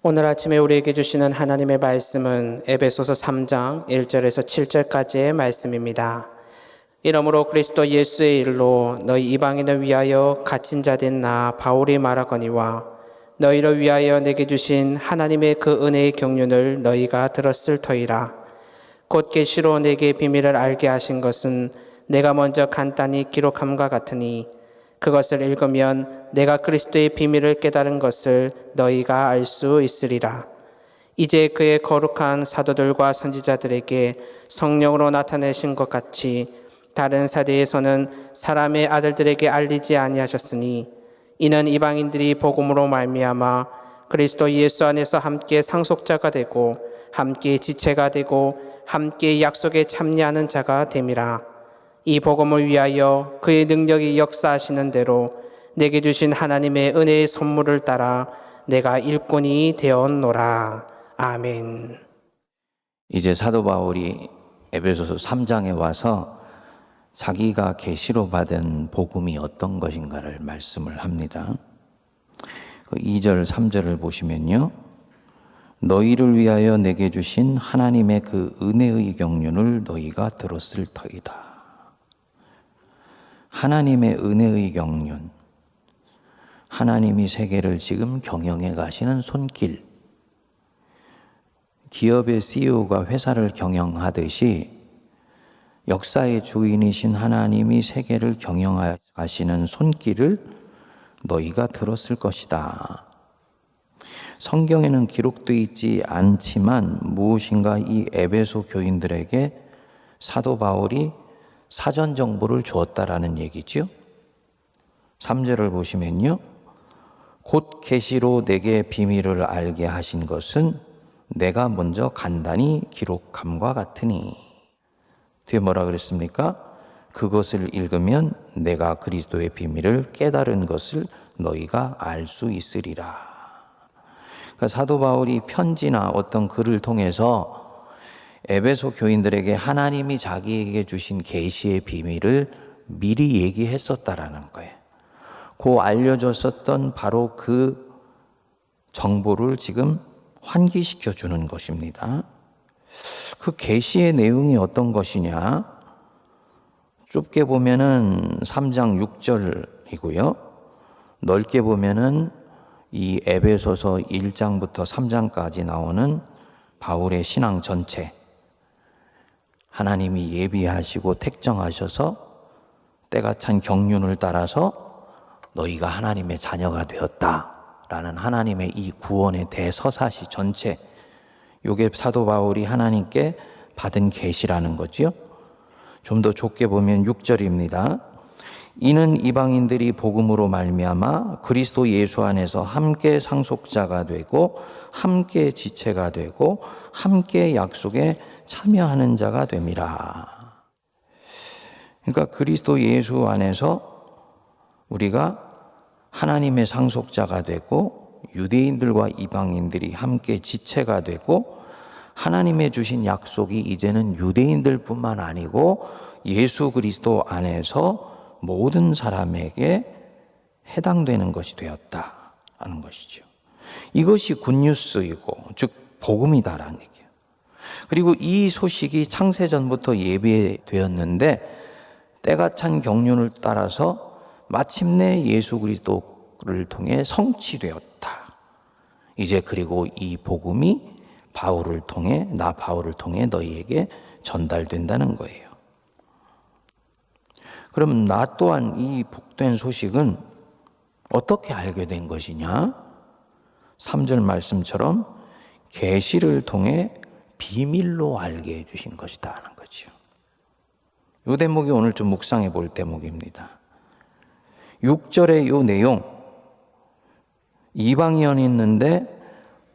오늘 아침에 우리에게 주시는 하나님의 말씀은 에베소서 3장 1절에서 7절까지의 말씀입니다. 이러므로 그리스도 예수의 일로 너희 이방인을 위하여 갇힌 자 된 나 바울이 말하거니와 너희를 위하여 내게 주신 하나님의 그 은혜의 경륜을 너희가 들었을 터이라. 곧 계시로 내게 비밀을 알게 하신 것은 내가 먼저 간단히 기록함과 같으니 그것을 읽으면 내가 그리스도의 비밀을 깨달은 것을 너희가 알 수 있으리라. 이제 그의 거룩한 사도들과 선지자들에게 성령으로 나타내신 것 같이 다른 세대에서는 사람의 아들들에게 알리지 아니하셨으니 이는 이방인들이 복음으로 말미암아 그리스도 예수 안에서 함께 상속자가 되고 함께 지체가 되고 함께 약속에 참여하는 자가 됨이라. 이 복음을 위하여 그의 능력이 역사하시는 대로 내게 주신 하나님의 은혜의 선물을 따라 내가 일꾼이 되었노라. 아멘. 이제 사도 바울이 에베소서 3장에 와서 자기가 계시로 받은 복음이 어떤 것인가를 말씀을 합니다. 2절, 3절을 보시면요. 너희를 위하여 내게 주신 하나님의 그 은혜의 경륜을 너희가 들었을 터이다. 하나님의 은혜의 경륜, 하나님이 세계를 지금 경영해 가시는 손길, 기업의 CEO가 회사를 경영하듯이 역사의 주인이신 하나님이 세계를 경영하시는 손길을 너희가 들었을 것이다. 성경에는 기록되어 있지 않지만 무엇인가 이 에베소 교인들에게 사도 바울이 사전 정보를 주었다라는 얘기죠. 3절을 보시면요. 곧 계시로 내게 비밀을 알게 하신 것은 내가 먼저 간단히 기록함과 같으니. 뒤에 뭐라 그랬습니까? 그것을 읽으면 내가 그리스도의 비밀을 깨달은 것을 너희가 알 수 있으리라. 그러니까 사도 바울이 편지나 어떤 글을 통해서 에베소 교인들에게 하나님이 자기에게 주신 계시의 비밀을 미리 얘기했었다라는 거예요. 그 알려줬었던 바로 그 정보를 지금 환기시켜 주는 것입니다. 그 계시의 내용이 어떤 것이냐? 좁게 보면은 3장 6절이고요. 넓게 보면은 이 에베소서 1장부터 3장까지 나오는 바울의 신앙 전체, 하나님이 예비하시고 택정하셔서 때가 찬 경륜을 따라서 너희가 하나님의 자녀가 되었다라는 하나님의 이 구원의 대서사시 전체, 이게 사도 바울이 하나님께 받은 계시라는 거죠. 좀 더 좁게 보면 6절입니다. 이는 이방인들이 복음으로 말미암아 그리스도 예수 안에서 함께 상속자가 되고 함께 지체가 되고 함께 약속에 참여하는 자가 됨이라. 그러니까 그리스도 예수 안에서 우리가 하나님의 상속자가 되고 유대인들과 이방인들이 함께 지체가 되고 하나님의 주신 약속이 이제는 유대인들뿐만 아니고 예수 그리스도 안에서 모든 사람에게 해당되는 것이 되었다라는 것이죠. 이것이 굿뉴스이고 즉 복음이다라는 얘기예요. 그리고 이 소식이 창세전부터 예비되었는데 때가 찬 경륜을 따라서 마침내 예수 그리스도를 통해 성취되었다. 이제 그리고 이 복음이 바울을 통해 너희에게 전달된다는 거예요. 그럼 나 또한 이 복된 소식은 어떻게 알게 된 것이냐? 3절 말씀처럼 계시를 통해 비밀로 알게 해주신 것이다 하는 거죠. 이 대목이 오늘 좀 묵상해 볼 대목입니다. 6절의 이 내용, 이방인이 있는데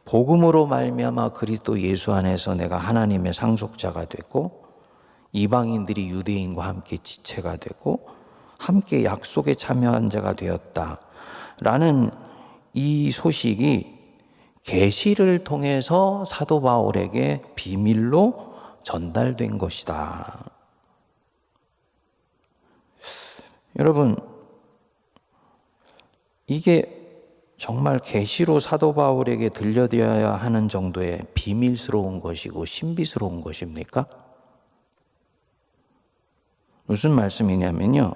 복음으로 말미암아 그리스도 예수 안에서 내가 하나님의 상속자가 되고 이방인들이 유대인과 함께 지체가 되고 함께 약속에 참여한 자가 되었다라는 이 소식이 계시를 통해서 사도 바울에게 비밀로 전달된 것이다. 여러분, 이게 정말 계시로 사도 바울에게 들려드려야 하는 정도의 비밀스러운 것이고 신비스러운 것입니까? 무슨 말씀이냐면요,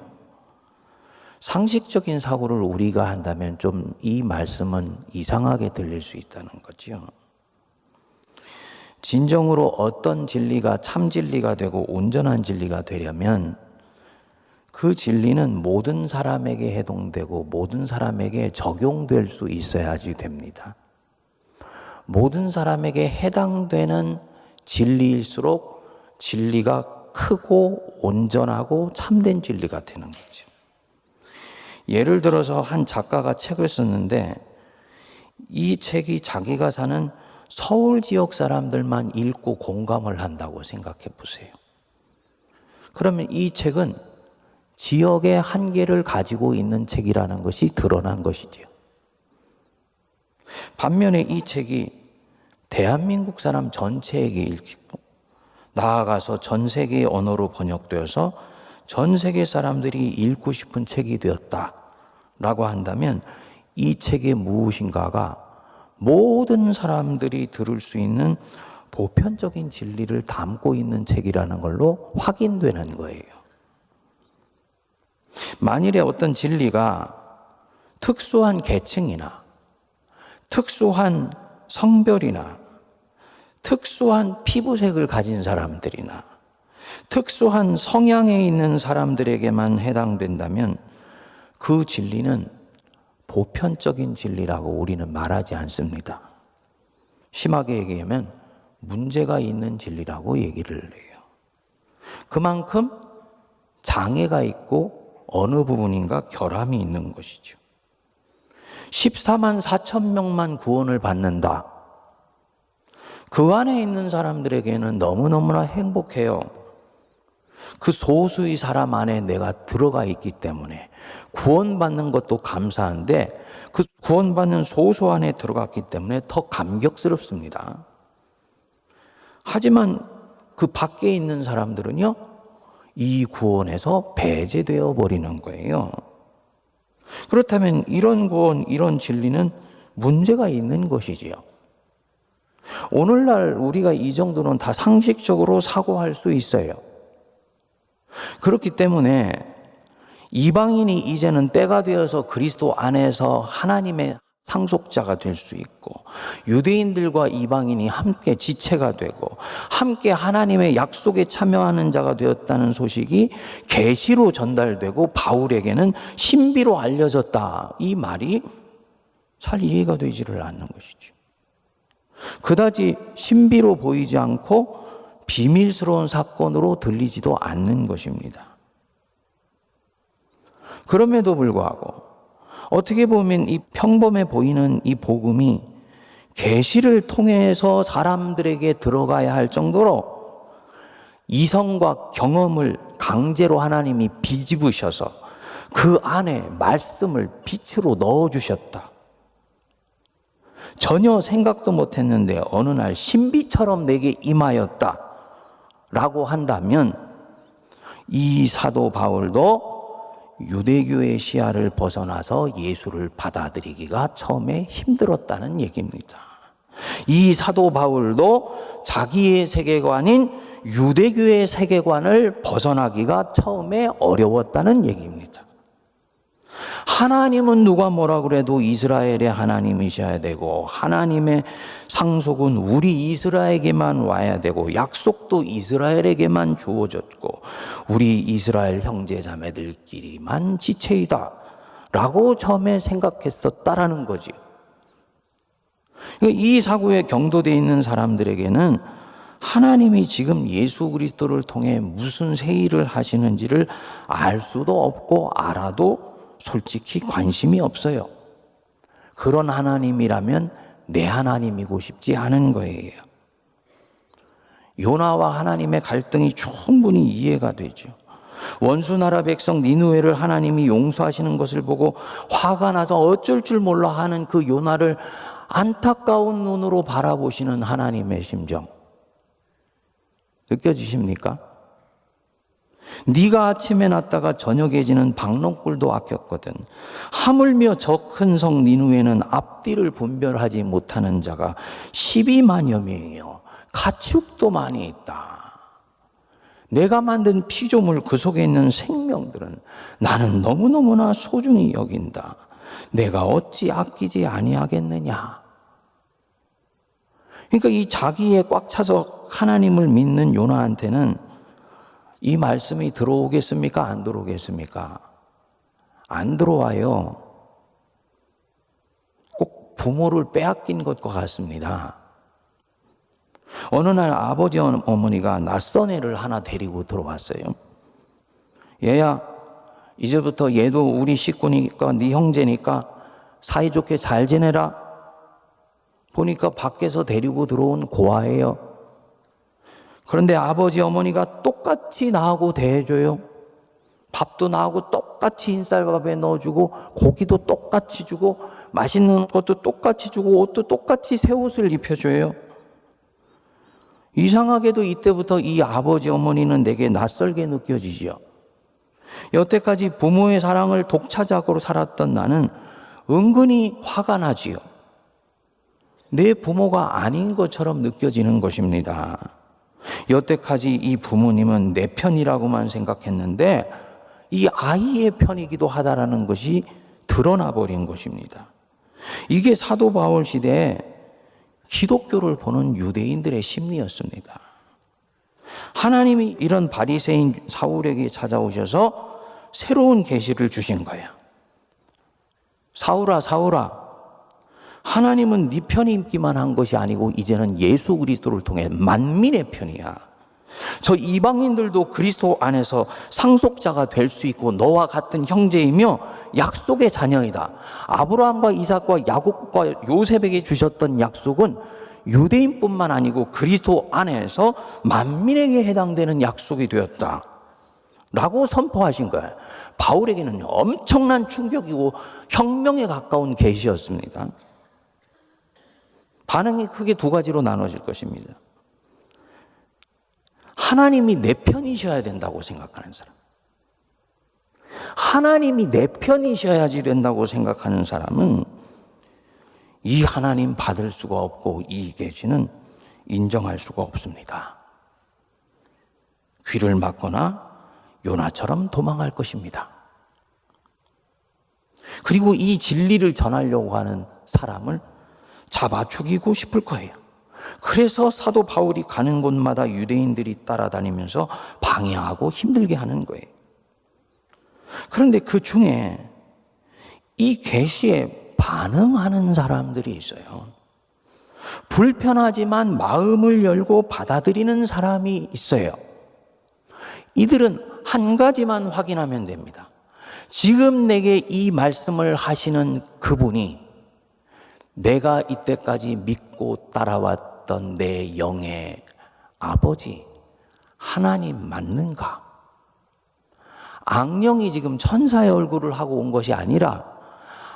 상식적인 사고를 우리가 한다면 좀 이 말씀은 이상하게 들릴 수 있다는 거죠. 진정으로 어떤 진리가 참 진리가 되고 온전한 진리가 되려면 그 진리는 모든 사람에게 해당되고 모든 사람에게 적용될 수 있어야지 됩니다. 모든 사람에게 해당되는 진리일수록 진리가 크고 온전하고 참된 진리가 되는 거죠. 예를 들어서 한 작가가 책을 썼는데 이 책이 자기가 사는 서울 지역 사람들만 읽고 공감을 한다고 생각해 보세요. 그러면 이 책은 지역의 한계를 가지고 있는 책이라는 것이 드러난 것이죠. 반면에 이 책이 대한민국 사람 전체에게 읽히고 나아가서 전 세계의 언어로 번역되어서 전 세계 사람들이 읽고 싶은 책이 되었다라고 한다면 이 책의 무엇인가가 모든 사람들이 들을 수 있는 보편적인 진리를 담고 있는 책이라는 걸로 확인되는 거예요. 만일에 어떤 진리가 특수한 계층이나 특수한 성별이나 특수한 피부색을 가진 사람들이나 특수한 성향에 있는 사람들에게만 해당된다면 그 진리는 보편적인 진리라고 우리는 말하지 않습니다. 심하게 얘기하면 문제가 있는 진리라고 얘기를 해요. 그만큼 장애가 있고 어느 부분인가 결함이 있는 것이죠. 14만 4천 명만 구원을 받는다. 그 안에 있는 사람들에게는 너무너무나 행복해요. 그 소수의 사람 안에 내가 들어가 있기 때문에 구원받는 것도 감사한데 그 구원받는 소수 안에 들어갔기 때문에 더 감격스럽습니다. 하지만 그 밖에 있는 사람들은요, 이 구원에서 배제되어 버리는 거예요. 그렇다면 이런 구원, 이런 진리는 문제가 있는 것이지요. 오늘날 우리가 이 정도는 다 상식적으로 사고할 수 있어요. 그렇기 때문에 이방인이 이제는 때가 되어서 그리스도 안에서 하나님의 상속자가 될 수 있고 유대인들과 이방인이 함께 지체가 되고 함께 하나님의 약속에 참여하는 자가 되었다는 소식이 계시로 전달되고 바울에게는 신비로 알려졌다. 이 말이 잘 이해가 되지를 않는 것이죠. 그다지 신비로 보이지 않고 비밀스러운 사건으로 들리지도 않는 것입니다. 그럼에도 불구하고 어떻게 보면 이 평범해 보이는 이 복음이 계시를 통해서 사람들에게 들어가야 할 정도로 이성과 경험을 강제로 하나님이 비집으셔서 그 안에 말씀을 빛으로 넣어주셨다. 전혀 생각도 못했는데 어느 날 신비처럼 내게 임하였다 라고 한다면 이 사도 바울도 유대교의 시야를 벗어나서 예수를 받아들이기가 처음에 힘들었다는 얘기입니다. 이 사도 바울도 자기의 세계관인 유대교의 세계관을 벗어나기가 처음에 어려웠다는 얘기입니다. 하나님은 누가 뭐라 그래도 이스라엘의 하나님이셔야 되고 하나님의 상속은 우리 이스라엘에게만 와야 되고 약속도 이스라엘에게만 주어졌고 우리 이스라엘 형제자매들끼리만 지체이다 라고 처음에 생각했었다라는 거지. 이 사고에 경도되어 있는 사람들에게는 하나님이 지금 예수 그리스도를 통해 무슨 새 일을 하시는지를 알 수도 없고 알아도 솔직히 관심이 없어요. 그런 하나님이라면 내 하나님이고 싶지 않은 거예요. 요나와 하나님의 갈등이 충분히 이해가 되죠. 원수나라 백성 니느웨를 하나님이 용서하시는 것을 보고 화가 나서 어쩔 줄 몰라 하는 그 요나를 안타까운 눈으로 바라보시는 하나님의 심정 느껴지십니까? 네가 아침에 났다가 저녁에 지는 박농꿀도 아꼈거든. 하물며 저 큰 성 니누에는 앞뒤를 분별하지 못하는 자가 12만여 명이요 가축도 많이 있다. 내가 만든 피조물 그 속에 있는 생명들은 나는 너무너무나 소중히 여긴다. 내가 어찌 아끼지 아니하겠느냐. 그러니까 이 자기에 꽉 차서 하나님을 믿는 요나한테는 이 말씀이 들어오겠습니까? 안 들어오겠습니까? 안 들어와요. 꼭 부모를 빼앗긴 것과 같습니다. 어느 날 아버지 어머니가 낯선 애를 하나 데리고 들어왔어요. 얘야, 이제부터 얘도 우리 식구니까 네 형제니까 사이좋게 잘 지내라. 보니까 밖에서 데리고 들어온 고아예요. 그런데 아버지 어머니가 똑같이 나하고 대해줘요. 밥도 나하고 똑같이 흰쌀밥에 넣어주고 고기도 똑같이 주고 맛있는 것도 똑같이 주고 옷도 똑같이 새 옷을 입혀줘요. 이상하게도 이때부터 이 아버지 어머니는 내게 낯설게 느껴지지요. 여태까지 부모의 사랑을 독차지하고 살았던 나는 은근히 화가 나지요. 내 부모가 아닌 것처럼 느껴지는 것입니다. 여태까지 이 부모님은 내 편이라고만 생각했는데 이 아이의 편이기도 하다라는 것이 드러나 버린 것입니다. 이게 사도 바울 시대에 기독교를 보는 유대인들의 심리였습니다. 하나님이 이런 바리새인 사울에게 찾아오셔서 새로운 계시를 주신 거예요. 사울아, 사울아, 하나님은 네 편이 있기만 한 것이 아니고 이제는 예수 그리스도를 통해 만민의 편이야. 저 이방인들도 그리스도 안에서 상속자가 될 수 있고 너와 같은 형제이며 약속의 자녀이다. 아브라함과 이삭과 야곱과 요셉에게 주셨던 약속은 유대인뿐만 아니고 그리스도 안에서 만민에게 해당되는 약속이 되었다 라고 선포하신 거예요. 바울에게는 엄청난 충격이고 혁명에 가까운 계시였습니다. 반응이 크게 두 가지로 나눠질 것입니다. 하나님이 내 편이셔야 된다고 생각하는 사람, 하나님이 내 편이셔야지 된다고 생각하는 사람은 이 하나님 받을 수가 없고 이 계시는 인정할 수가 없습니다. 귀를 막거나 요나처럼 도망할 것입니다. 그리고 이 진리를 전하려고 하는 사람을 잡아 죽이고 싶을 거예요. 그래서 사도 바울이 가는 곳마다 유대인들이 따라다니면서 방해하고 힘들게 하는 거예요. 그런데 그 중에 이 계시에 반응하는 사람들이 있어요. 불편하지만 마음을 열고 받아들이는 사람이 있어요. 이들은 한 가지만 확인하면 됩니다. 지금 내게 이 말씀을 하시는 그분이 내가 이때까지 믿고 따라왔던 내 영의 아버지 하나님 맞는가? 악령이 지금 천사의 얼굴을 하고 온 것이 아니라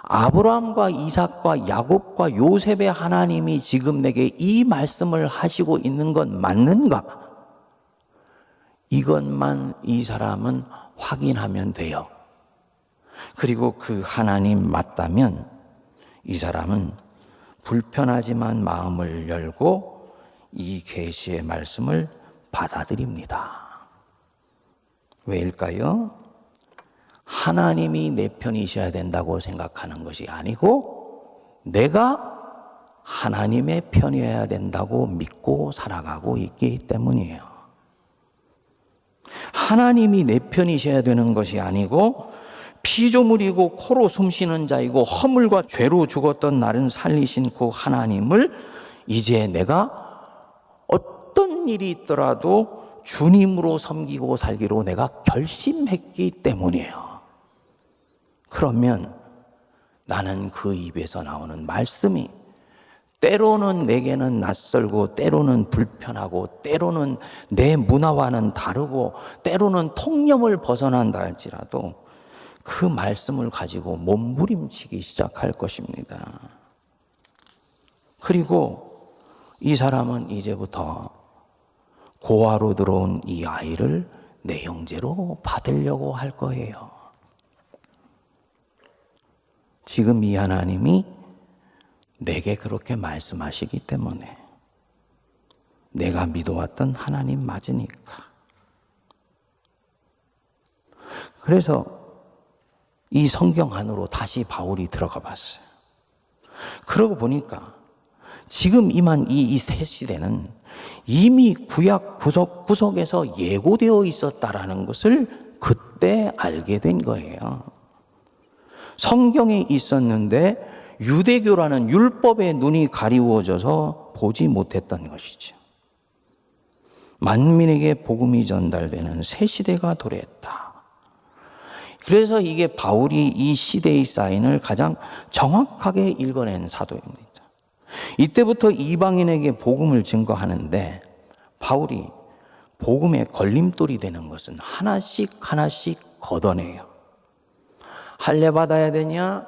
아브라함과 이삭과 야곱과 요셉의 하나님이 지금 내게 이 말씀을 하시고 있는 건 맞는가? 이것만 이 사람은 확인하면 돼요. 그리고 그 하나님 맞다면 이 사람은 불편하지만 마음을 열고 이 계시의 말씀을 받아들입니다. 왜일까요? 하나님이 내 편이셔야 된다고 생각하는 것이 아니고 내가 하나님의 편이어야 된다고 믿고 살아가고 있기 때문이에요. 하나님이 내 편이셔야 되는 것이 아니고 피조물이고 코로 숨쉬는 자이고 허물과 죄로 죽었던 나를 살리신 그 하나님을 이제 내가 어떤 일이 있더라도 주님으로 섬기고 살기로 내가 결심했기 때문이에요. 그러면 나는 그 입에서 나오는 말씀이 때로는 내게는 낯설고 때로는 불편하고 때로는 내 문화와는 다르고 때로는 통념을 벗어난다 할지라도 그 말씀을 가지고 몸부림치기 시작할 것입니다. 그리고 이 사람은 이제부터 고아로 들어온 이 아이를 내 형제로 받으려고 할 거예요. 지금 이 하나님이 내게 그렇게 말씀하시기 때문에 내가 믿어왔던 하나님 맞으니까. 그래서 이 성경 안으로 다시 바울이 들어가 봤어요. 그러고 보니까 지금 임한 이 새 시대는 이미 구약 구석구석에서 예고되어 있었다라는 것을 그때 알게 된 거예요. 성경에 있었는데 유대교라는 율법의 눈이 가리워져서 보지 못했던 것이죠. 만민에게 복음이 전달되는 새 시대가 도래했다. 그래서 이게 바울이 이 시대의 사인을 가장 정확하게 읽어낸 사도입니다. 이때부터 이방인에게 복음을 증거하는데 바울이 복음의 걸림돌이 되는 것은 하나씩 하나씩 걷어내요. 할례 받아야 되냐?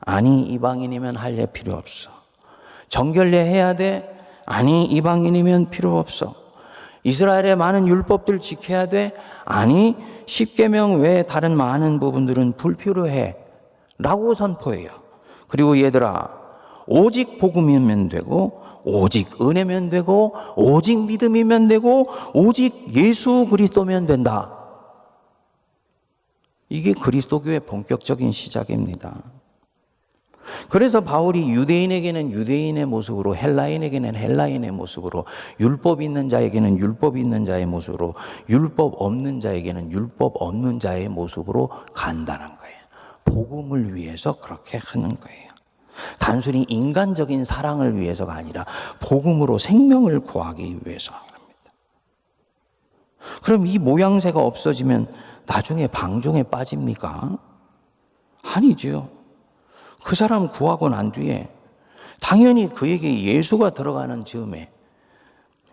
아니, 이방인이면 할례 필요 없어. 정결례 해야 돼? 아니, 이방인이면 필요 없어. 이스라엘의 많은 율법들 지켜야 돼? 아니, 십계명 외에 다른 많은 부분들은 불필요해 라고 선포해요. 그리고 얘들아, 오직 복음이면 되고, 오직 은혜면 되고, 오직 믿음이면 되고, 오직 예수 그리스도면 된다. 이게 그리스도교의 본격적인 시작입니다. 그래서 바울이 유대인에게는 유대인의 모습으로, 헬라인에게는 헬라인의 모습으로, 율법 있는 자에게는 율법 있는 자의 모습으로, 율법 없는 자에게는 율법 없는 자의 모습으로 간다는 거예요. 복음을 위해서 그렇게 하는 거예요. 단순히 인간적인 사랑을 위해서가 아니라 복음으로 생명을 구하기 위해서 합니다. 그럼 이 모양새가 없어지면 나중에 방종에 빠집니까? 아니죠. 그 사람 구하고 난 뒤에 당연히 그에게 예수가 들어가는 즈음에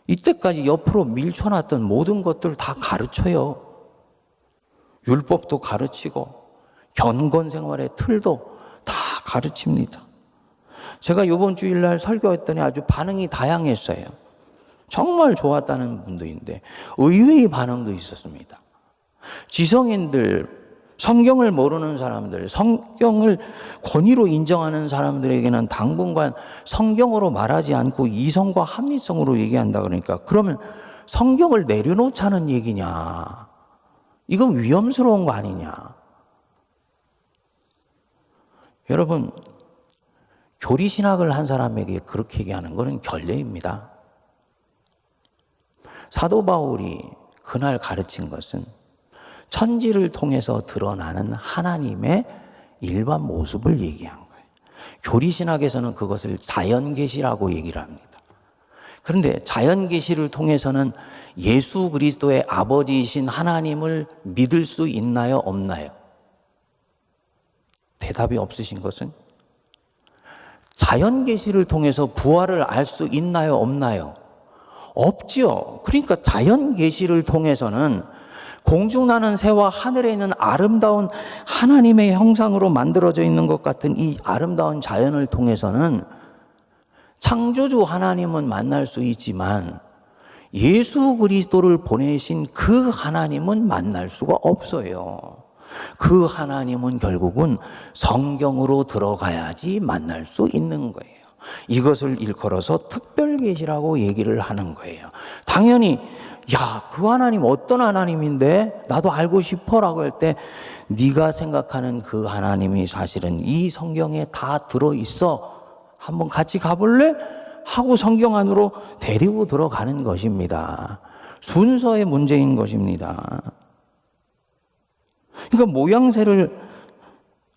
이때까지 옆으로 밀쳐놨던 모든 것들 다 가르쳐요. 율법도 가르치고 경건 생활의 틀도 다 가르칩니다. 제가 이번 주일날 설교했더니 아주 반응이 다양했어요. 정말 좋았다는 분도 있는데 의외의 반응도 있었습니다. 지성인들, 성경을 모르는 사람들, 성경을 권위로 인정하는 사람들에게는 당분간 성경으로 말하지 않고 이성과 합리성으로 얘기한다 그러니까 그러면 성경을 내려놓자는 얘기냐? 이건 위험스러운 거 아니냐? 여러분, 교리신학을 한 사람에게 그렇게 얘기하는 것은 결례입니다. 사도 바울이 그날 가르친 것은 천지를 통해서 드러나는 하나님의 일반 모습을 얘기한 거예요. 교리신학에서는 그것을 자연계시라고 얘기를 합니다. 그런데 자연계시를 통해서는 예수 그리스도의 아버지이신 하나님을 믿을 수 있나요? 없나요? 대답이 없으신 것은 자연계시를 통해서 부활을 알 수 있나요? 없나요? 없죠. 그러니까 자연계시를 통해서는 공중나는 새와 하늘에 있는 아름다운 하나님의 형상으로 만들어져 있는 것 같은 이 아름다운 자연을 통해서는 창조주 하나님은 만날 수 있지만 예수 그리스도를 보내신 그 하나님은 만날 수가 없어요. 그 하나님은 결국은 성경으로 들어가야지 만날 수 있는 거예요. 이것을 일컬어서 특별계시라고 얘기를 하는 거예요. 당연히 야, 그 하나님 어떤 하나님인데 나도 알고 싶어라고 할 때 네가 생각하는 그 하나님이 사실은 이 성경에 다 들어있어. 한번 같이 가볼래? 하고 성경 안으로 데리고 들어가는 것입니다. 순서의 문제인 것입니다. 그러니까 모양새를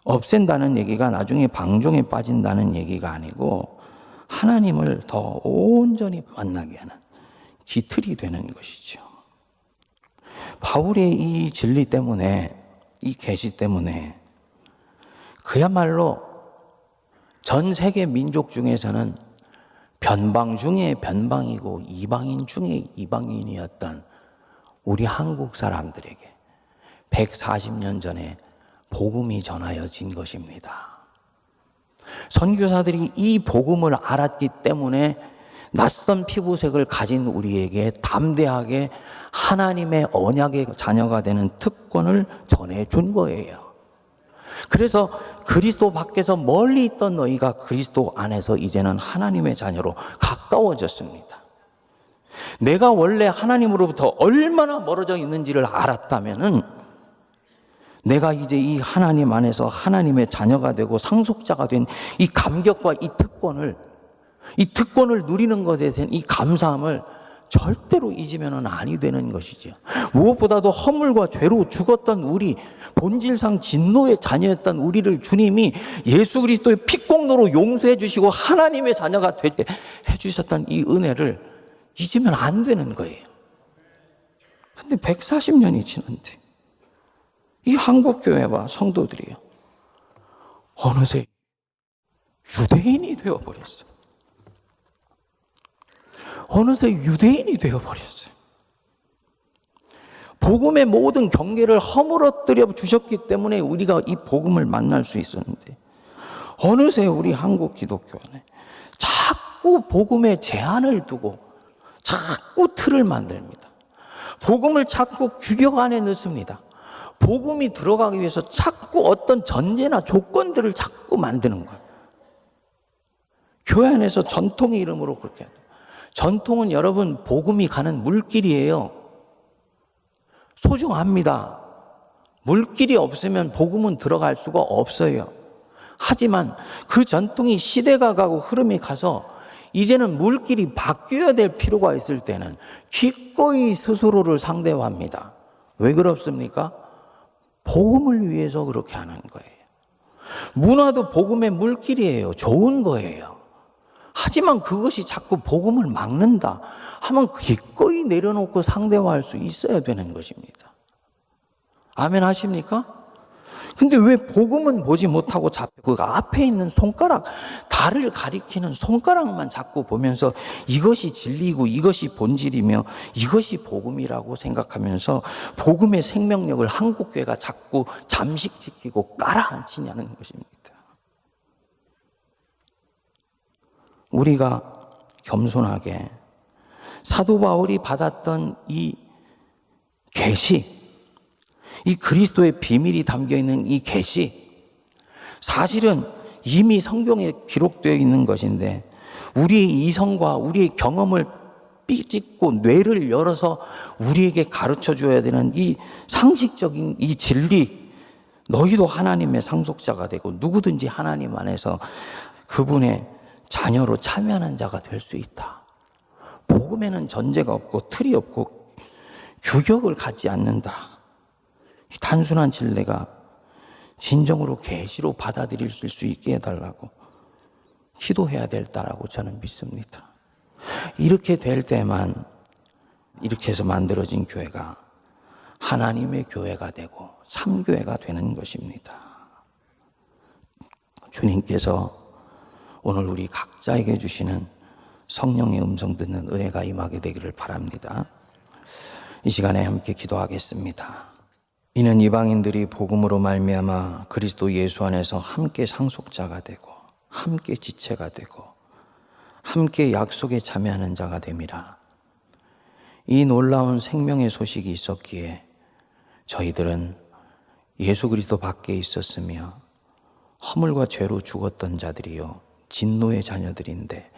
없앤다는 얘기가 나중에 방종에 빠진다는 얘기가 아니고 하나님을 더 온전히 만나게 하는 기틀이 되는 것이죠. 바울의 이 진리 때문에, 이 계시 때문에 그야말로 전 세계 민족 중에서는 변방 중에 변방이고 이방인 중에 이방인이었던 우리 한국 사람들에게 140년 전에 복음이 전하여진 것입니다. 선교사들이 이 복음을 알았기 때문에 낯선 피부색을 가진 우리에게 담대하게 하나님의 언약의 자녀가 되는 특권을 전해준 거예요. 그래서 그리스도 밖에서 멀리 있던 너희가 그리스도 안에서 이제는 하나님의 자녀로 가까워졌습니다. 내가 원래 하나님으로부터 얼마나 멀어져 있는지를 알았다면은 내가 이제 이 하나님 안에서 하나님의 자녀가 되고 상속자가 된 이 감격과 이 특권을 누리는 것에 대한 이 감사함을 절대로 잊으면 아니 되는 것이죠. 무엇보다도 허물과 죄로 죽었던 우리, 본질상 진노의 자녀였던 우리를 주님이 예수 그리스도의 피공로로 용서해 주시고 하나님의 자녀가 되게 해주셨던 이 은혜를 잊으면 안 되는 거예요. 근데 140년이 지났는데 이 한국교회와 성도들이요, 어느새 유대인이 되어버렸어요. 어느새 유대인이 되어버렸어요. 복음의 모든 경계를 허물어뜨려 주셨기 때문에 우리가 이 복음을 만날 수 있었는데, 어느새 우리 한국 기독교는 자꾸 복음의 제한을 두고 자꾸 틀을 만듭니다. 복음을 자꾸 규격 안에 넣습니다. 복음이 들어가기 위해서 자꾸 어떤 전제나 조건들을 자꾸 만드는 거예요. 교회 안에서 전통의 이름으로 그렇게 해요. 전통은 여러분 복음이 가는 물길이에요. 소중합니다. 물길이 없으면 복음은 들어갈 수가 없어요. 하지만 그 전통이 시대가 가고 흐름이 가서 이제는 물길이 바뀌어야 될 필요가 있을 때는 기꺼이 스스로를 상대화합니다. 왜 그렇습니까? 복음을 위해서 그렇게 하는 거예요. 문화도 복음의 물길이에요. 좋은 거예요. 하지만 그것이 자꾸 복음을 막는다 하면 기꺼이 내려놓고 상대화할 수 있어야 되는 것입니다. 아멘 하십니까? 근데 왜 복음은 보지 못하고 자꾸 그 앞에 있는 손가락, 달을 가리키는 손가락만 자꾸 보면서 이것이 진리고 이것이 본질이며 이것이 복음이라고 생각하면서 복음의 생명력을 한국교회가 자꾸 잠식시키고 깔아앉히냐는 것입니다. 우리가 겸손하게 사도 바울이 받았던 이 계시, 이 그리스도의 비밀이 담겨있는 이 계시, 사실은 이미 성경에 기록되어 있는 것인데 우리의 이성과 우리의 경험을 삐짓고 뇌를 열어서 우리에게 가르쳐 줘야 되는 이 상식적인 이 진리, 너희도 하나님의 상속자가 되고 누구든지 하나님 안에서 그분의 자녀로 참여하는 자가 될 수 있다. 복음에는 전제가 없고 틀이 없고 규격을 갖지 않는다. 이 단순한 진리가 진정으로 계시로 받아들일 수 있게 해달라고 기도해야 될다라고 저는 믿습니다. 이렇게 될 때만 이렇게 해서 만들어진 교회가 하나님의 교회가 되고 참교회가 되는 것입니다. 주님께서 오늘 우리 각자에게 주시는 성령의 음성 듣는 은혜가 임하게 되기를 바랍니다. 이 시간에 함께 기도하겠습니다. 이는 이방인들이 복음으로 말미암아 그리스도 예수 안에서 함께 상속자가 되고 함께 지체가 되고 함께 약속에 참여하는 자가 됨이라. 이 놀라운 생명의 소식이 있었기에 저희들은 예수 그리스도 밖에 있었으며 허물과 죄로 죽었던 자들이요 진노의 자녀들인데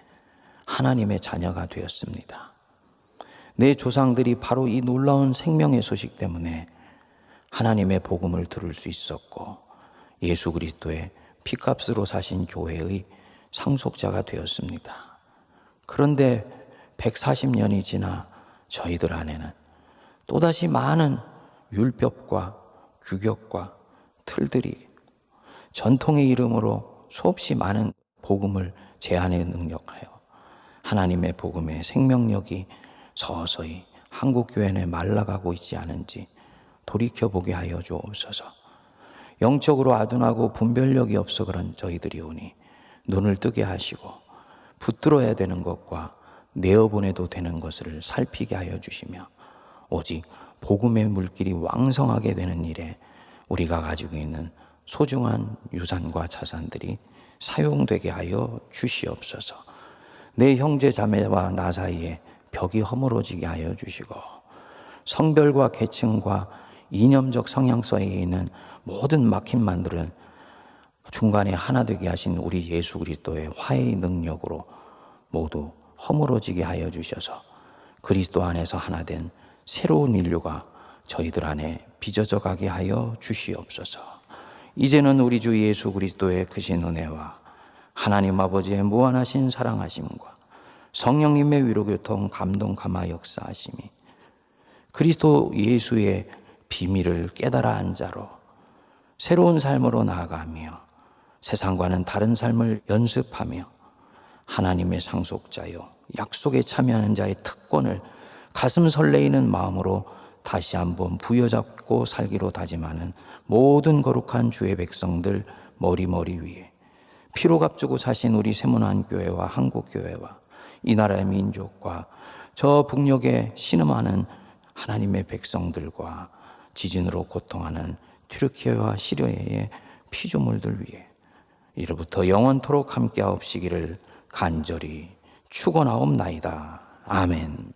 하나님의 자녀가 되었습니다. 내 조상들이 바로 이 놀라운 생명의 소식 때문에 하나님의 복음을 들을 수 있었고 예수 그리스도의 피값으로 사신 교회의 상속자가 되었습니다. 그런데 140년이 지나 저희들 안에는 또다시 많은 율법과 규격과 틀들이 전통의 이름으로 수없이 많은 복음을 제한에 능력하여 하나님의 복음의 생명력이 서서히 한국교회 내 말라가고 있지 않은지 돌이켜보게 하여 주옵소서. 영적으로 아둔하고 분별력이 없어 그런 저희들이 오니 눈을 뜨게 하시고 붙들어야 되는 것과 내어보내도 되는 것을 살피게 하여 주시며 오직 복음의 물길이 왕성하게 되는 일에 우리가 가지고 있는 소중한 유산과 자산들이 사용되게 하여 주시옵소서. 내 형제 자매와 나 사이에 벽이 허물어지게 하여 주시고 성별과 계층과 이념적 성향 사이에 있는 모든 막힘만들은 중간에 하나 되게 하신 우리 예수 그리스도의 화해의 능력으로 모두 허물어지게 하여 주셔서 그리스도 안에서 하나 된 새로운 인류가 저희들 안에 빚어져 가게 하여 주시옵소서. 이제는 우리 주 예수 그리스도의 크신 은혜와 하나님 아버지의 무한하신 사랑하심과 성령님의 위로교통 감동 감화 역사하심이 그리스도 예수의 비밀을 깨달아 한 자로 새로운 삶으로 나아가며 세상과는 다른 삶을 연습하며 하나님의 상속자요 약속에 참여하는 자의 특권을 가슴 설레이는 마음으로 다시 한번 부여잡고 살기로 다짐하는 모든 거룩한 주의 백성들 머리 위에 피로 값주고 사신 우리 세문안교회와 한국교회와 이 나라의 민족과 저 북녘에 신음하는 하나님의 백성들과 지진으로 고통하는 튀르키예와 시리아의 피조물들 위해 이로부터 영원토록 함께하옵시기를 간절히 축원하옵나이다. 아멘.